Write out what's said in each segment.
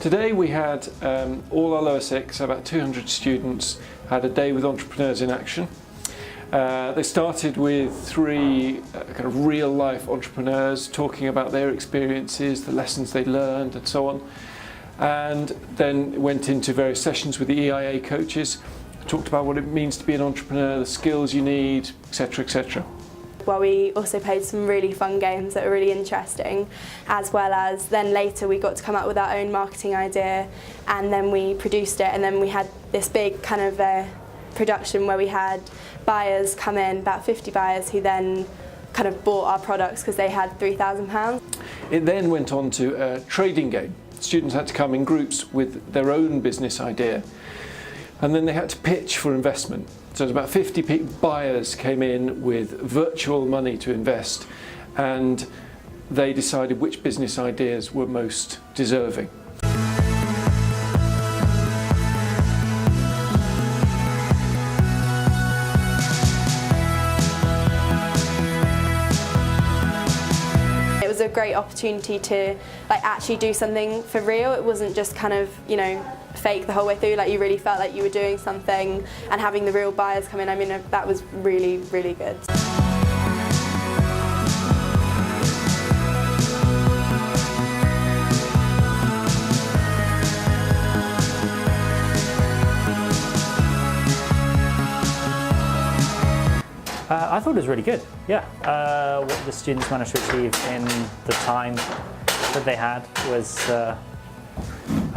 Today we had all our lower six, about 200 students, had a day with Entrepreneurs in Action. They started with three kind of real life entrepreneurs talking about their experiences, the lessons they learned and so on. And then went into various sessions with the EiA coaches, talked about what it means to be an entrepreneur, the skills you need, etc, etc. Well, we also played some really fun games that were really interesting, as well as then later we got to come up with our own marketing idea, and then we produced it, and then we had this big kind of production where we had buyers come in, about 50 buyers, who then kind of bought our products because they had £3,000. It then went on to a trading game. Students had to come in groups with their own business idea, and then they had to pitch for investment. So it was about 50 buyers came in with virtual money to invest, and they decided which business ideas were most deserving. It was a great opportunity to actually do something for real. It wasn't just kind of, fake the whole way through. You really felt like you were doing something, and having the real buyers come in, I mean, that was really, really good. I thought it was really good, yeah. What the students managed to achieve in the time that they had was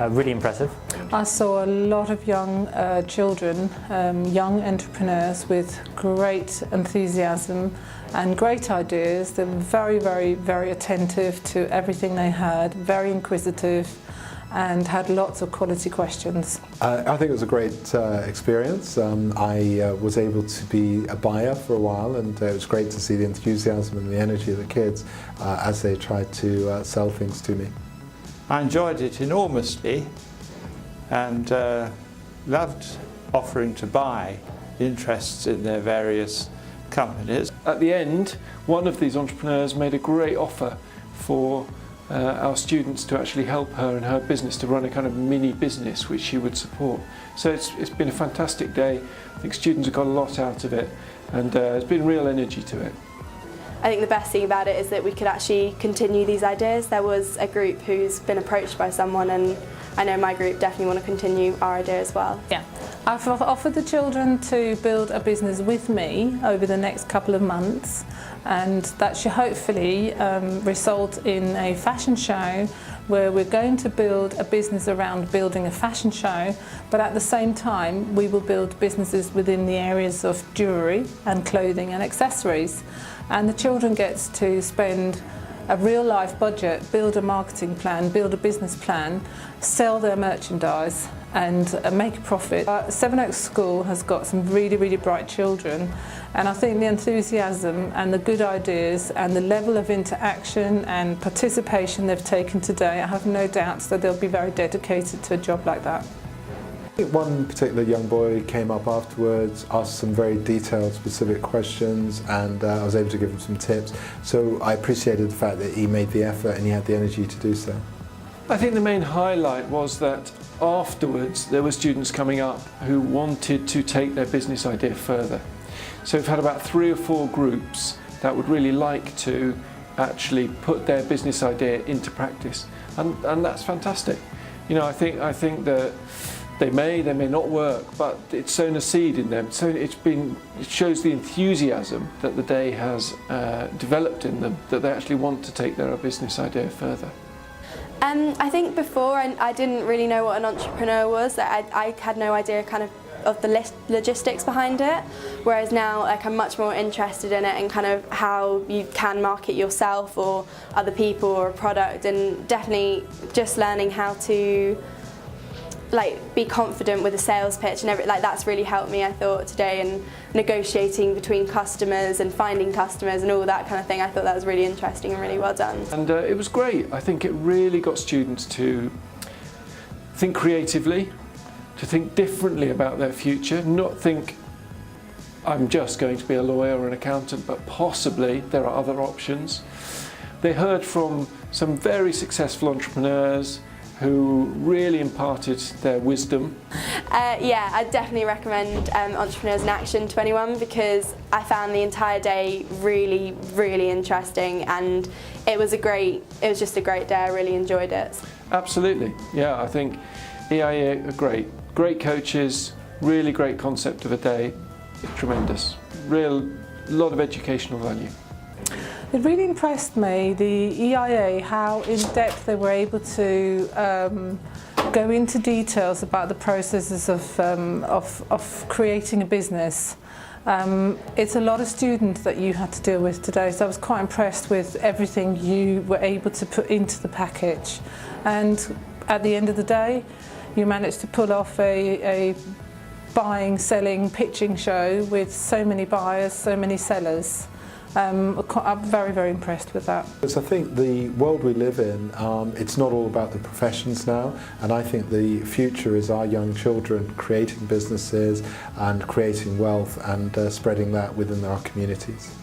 really impressive. I saw a lot of young children, young entrepreneurs with great enthusiasm and great ideas. They were very, very, very attentive to everything they heard, very inquisitive, and had lots of quality questions. I think it was a great experience. I was able to be a buyer for a while, and it was great to see the enthusiasm and the energy of the kids as they tried to sell things to me. I enjoyed it enormously and loved offering to buy interests in their various companies. At the end, one of these entrepreneurs made a great offer for our students to actually help her in her business, to run a kind of mini business which she would support. So it's been a fantastic day. I think students have got a lot out of it, and there's been real energy to it. I think the best thing about it is that we could actually continue these ideas. There was a group who's been approached by someone, and I know my group definitely want to continue our idea as well. Yeah, I've offered the children to build a business with me over the next couple of months, and that should hopefully result in a fashion show where we're going to build a business around building a fashion show, but at the same time we will build businesses within the areas of jewellery and clothing and accessories. And the children get to spend a real life budget, build a marketing plan, build a business plan, sell their merchandise and make a profit. Sevenoaks School has got some really, really bright children, and I think the enthusiasm and the good ideas and the level of interaction and participation they've taken today, I have no doubts that they'll be very dedicated to a job like that. One particular young boy came up afterwards, asked some very detailed, specific questions, and I was able to give him some tips. So I appreciated the fact that he made the effort and he had the energy to do so. I think the main highlight was that afterwards there were students coming up who wanted to take their business idea further. So we've had about 3 or 4 groups that would really like to actually put their business idea into practice, and that's fantastic. I think that they may not work, but it's sown a seed in them. So it shows the enthusiasm that the day has developed in them, that they actually want to take their business idea further. I think before I didn't really know what an entrepreneur was. I had no idea kind of the logistics behind it, whereas now I'm much more interested in it and kind of how you can market yourself or other people or a product, and definitely just learning how to be confident with a sales pitch and that's really helped me, I thought, today, and negotiating between customers and finding customers and all that kind of thing. I thought that was really interesting and really well done. And it was great. I think it really got students to think creatively, to think differently about their future, not think I'm just going to be a lawyer or an accountant, but possibly there are other options. They heard from some very successful entrepreneurs who really imparted their wisdom. Yeah, I'd definitely recommend Entrepreneurs in Action to anyone, because I found the entire day really, really interesting, and it was just a great day. I really enjoyed it. Absolutely, yeah, I think EiA are great coaches, really great concept of a day, tremendous, lot of educational value. It really impressed me, the EiA, how in depth they were able to go into details about the processes of creating a business. It's a lot of students that you had to deal with today, so I was quite impressed with everything you were able to put into the package. And at the end of the day, you managed to pull off a buying, selling, pitching show with so many buyers, so many sellers. I'm very, very impressed with that. Because I think the world we live in, it's not all about the professions now, and I think the future is our young children creating businesses and creating wealth and spreading that within our communities.